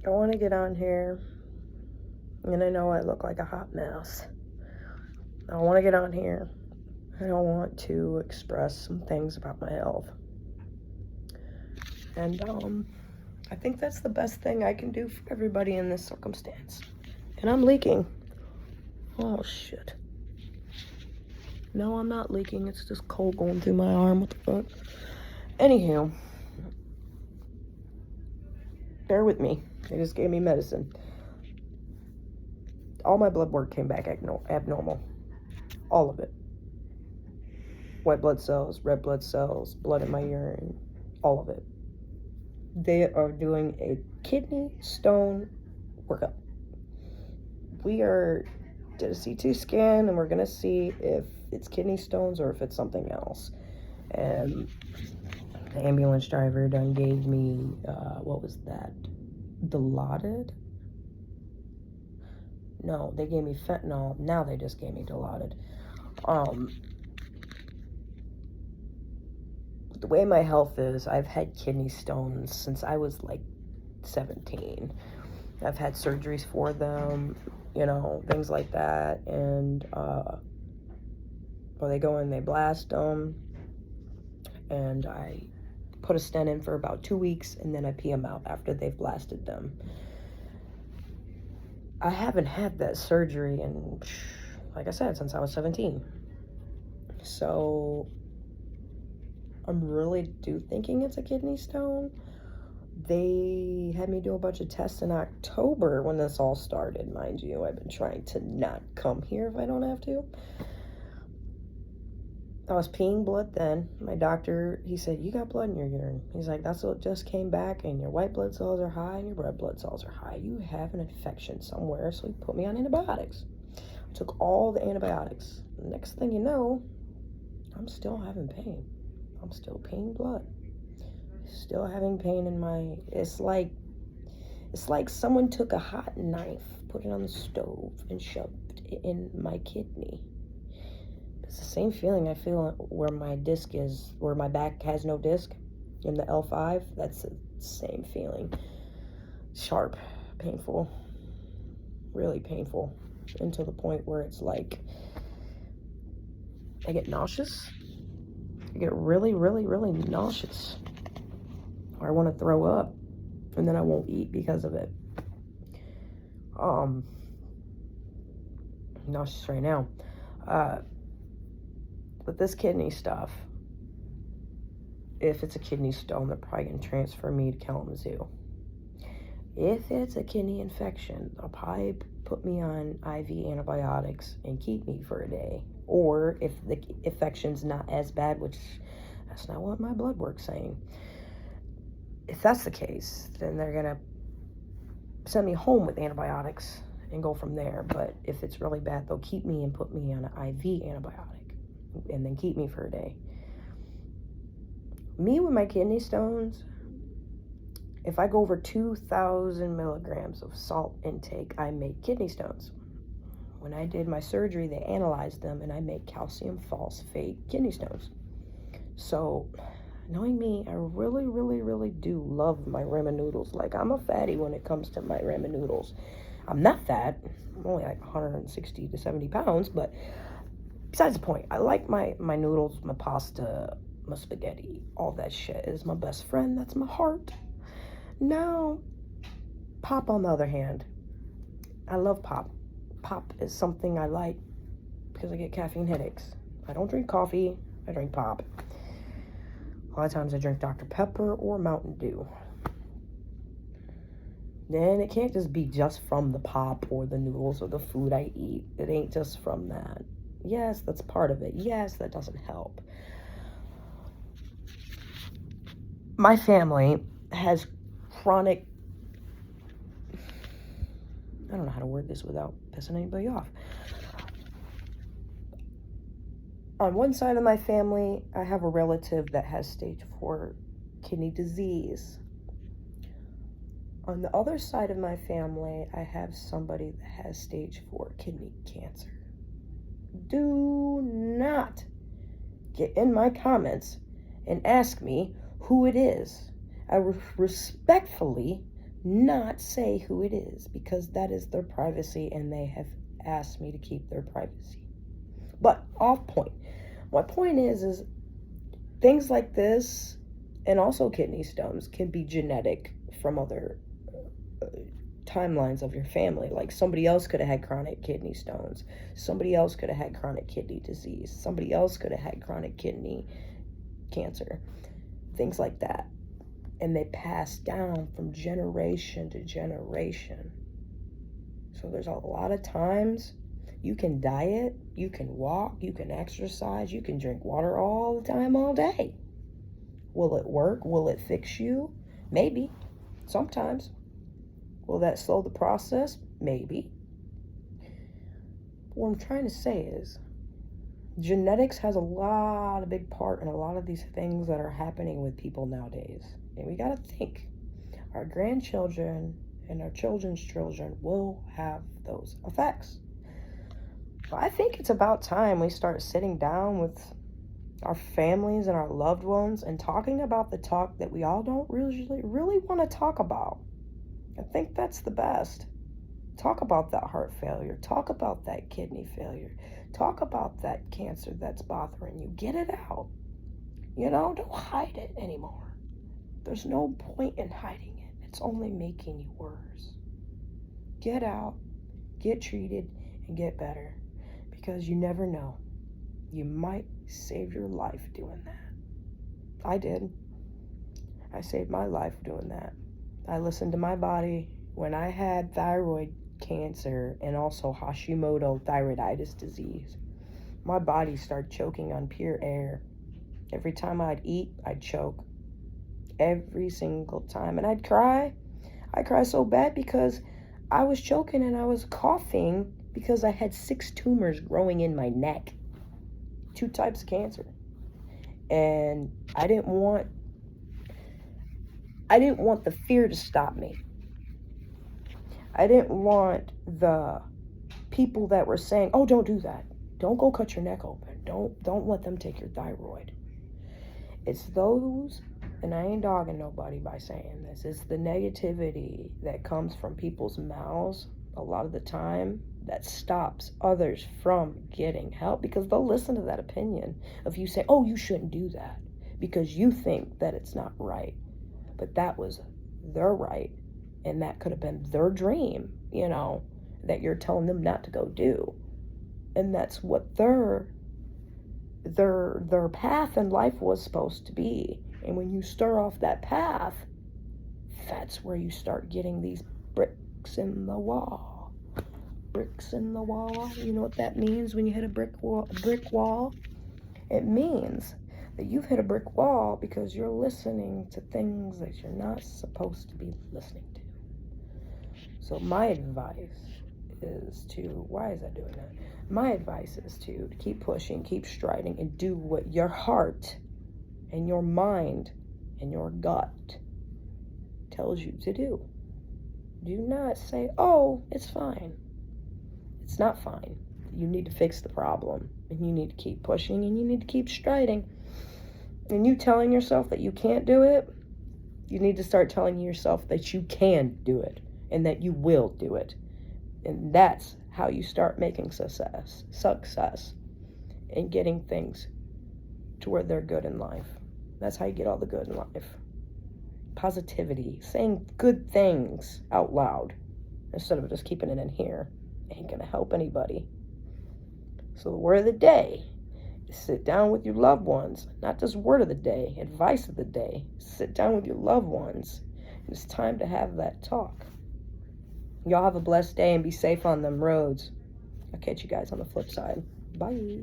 I want to get on here, and I know I look like a hot mess. I want to get on here, and I want to express some things about my health. And I think that's the best thing I can do for everybody in this circumstance. And I'm leaking. Oh, shit. No, I'm not leaking. It's just cold going through my arm. What the fuck? Anywho, bear with me. They just gave me medicine. All my blood work came back abnormal. All of it. White blood cells, red blood cells, blood in my urine, all of it. They are doing a kidney stone workup. We did a CT scan, and we're going to see if it's kidney stones or if it's something else. And the ambulance driver done gave me, what was that? Dilaudid? No, they gave me fentanyl. Now they just gave me Dilaudid. The way my health is, I've had kidney stones since I was like 17. I've had surgeries for them, things like that. And they go in, they blast them, and I put a stent in for about 2 weeks, and then I pee them out after they've blasted them. I haven't had that surgery in, like I said, since I was 17. So I'm really thinking it's a kidney stone. They had me do a bunch of tests in October when this all started, mind you. I've been trying to not come here if I don't have to. I was peeing blood then. My doctor, he said, you got blood in your urine. He's like, that's what just came back, and your white blood cells are high and your red blood cells are high. You have an infection somewhere, so he put me on antibiotics. I took all the antibiotics. Next thing you know, I'm still having pain. I'm still peeing blood. Still having pain in my, it's like someone took a hot knife, put it on the stove, and shoved it in my kidney. It's the same feeling I feel where my disc is, where my back has no disc in the L5. That's the same feeling. Sharp, painful, really painful, and to the point where it's like I get nauseous. I get really, really, really nauseous. Or I want to throw up, and then I won't eat because of it. Nauseous right now. With this kidney stuff, if it's a kidney stone, they're probably going to transfer me to Kalamazoo. If it's a kidney infection, they'll probably put me on IV antibiotics and keep me for a day. Or if the infection's not as bad, which that's not what my blood work's saying. If that's the case, then they're going to send me home with antibiotics and go from there. But if it's really bad, they'll keep me and put me on an IV antibiotic and then keep me for a day. Me with my kidney stones, if I go over 2,000 milligrams of salt intake, I make kidney stones. When I did my surgery, they analyzed them, and I make calcium phosphate kidney stones. So, knowing me, I really, really, really do love my ramen noodles. Like, I'm a fatty when it comes to my ramen noodles. I'm not fat. I'm only like 160 to 70 pounds, but besides the point, I like my noodles, my pasta, my spaghetti, all that shit is my best friend. That's my heart. Now, pop on the other hand, I love pop. Pop is something I like because I get caffeine headaches. I don't drink coffee, I drink pop. A lot of times I drink Dr. Pepper or Mountain Dew. Then it can't just be just from the pop or the noodles or the food I eat. It ain't just from that. Yes, that's part of it. Yes, that doesn't help. My family has chronic, I don't know how to word this without pissing anybody off. On one side of my family, I have a relative that has stage 4 kidney disease. On the other side of my family, I have somebody that has stage 4 kidney cancer. Do not get in my comments and ask me who it is. I respectfully not say who it is, because that is their privacy and they have asked me to keep their privacy. But off point. My point is things like this, and also kidney stones, can be genetic from other timelines of your family. Like somebody else could have had chronic kidney stones. Somebody else could have had chronic kidney disease. Somebody else could have had chronic kidney cancer. Things like that. And they pass down from generation to generation. So there's a lot of times you can diet, you can walk, you can exercise, you can drink water all the time, all day. Will it work? Will it fix you? Maybe. Sometimes. Will that slow the process? Maybe. But what I'm trying to say is genetics has a lot of big part in a lot of these things that are happening with people nowadays. And we got to think our grandchildren and our children's children will have those effects. So I think it's about time we start sitting down with our families and our loved ones and talking about the talk that we all don't really want to talk about. I think that's the best. Talk about that heart failure. Talk about that kidney failure. Talk about that cancer that's bothering you. Get it out. Don't hide it anymore. There's no point in hiding it. It's only making you worse. Get out, get treated, and get better. Because you never know. You might save your life doing that. I did. I saved my life doing that. I listened to my body when I had thyroid cancer and also Hashimoto thyroiditis disease. My body started choking on pure air. Every time I'd eat, I'd choke. Every single time. And I'd cry. I'd cry so bad because I was choking and I was coughing because I had 6 tumors growing in my neck. 2 types of cancer. And I didn't want the fear to stop me. I didn't want the people that were saying, oh, don't do that. Don't go cut your neck open. Don't let them take your thyroid. It's those, and I ain't dogging nobody by saying this, it's the negativity that comes from people's mouths a lot of the time that stops others from getting help, because they'll listen to that opinion of you saying, oh, you shouldn't do that because you think that it's not right. But that was their right, and that could have been their dream, that you're telling them not to go do. And that's what their path in life was supposed to be. And when you stir off that path, that's where you start getting these bricks in the wall. Bricks in the wall. You know what that means when you hit a brick wall? It means that you've hit a brick wall because you're listening to things that you're not supposed to be listening to. So my advice is why is that doing that? My advice is to keep pushing, keep striding, and do what your heart and your mind and your gut tells you to do. Do not say, oh, it's fine. It's not fine. You need to fix the problem, and you need to keep pushing, and you need to keep striding. And you telling yourself that you can't do it, you need to start telling yourself that you can do it and that you will do it. And that's how you start making success and getting things to where they're good in life. That's how you get all the good in life. Positivity, saying good things out loud instead of just keeping it in here, ain't gonna help anybody. So the word of the day is sit down with your loved ones. Not just word of the day, advice of the day. Sit down with your loved ones. It's time to have that talk. Y'all have a blessed day and be safe on them roads. I'll catch you guys on the flip side. Bye.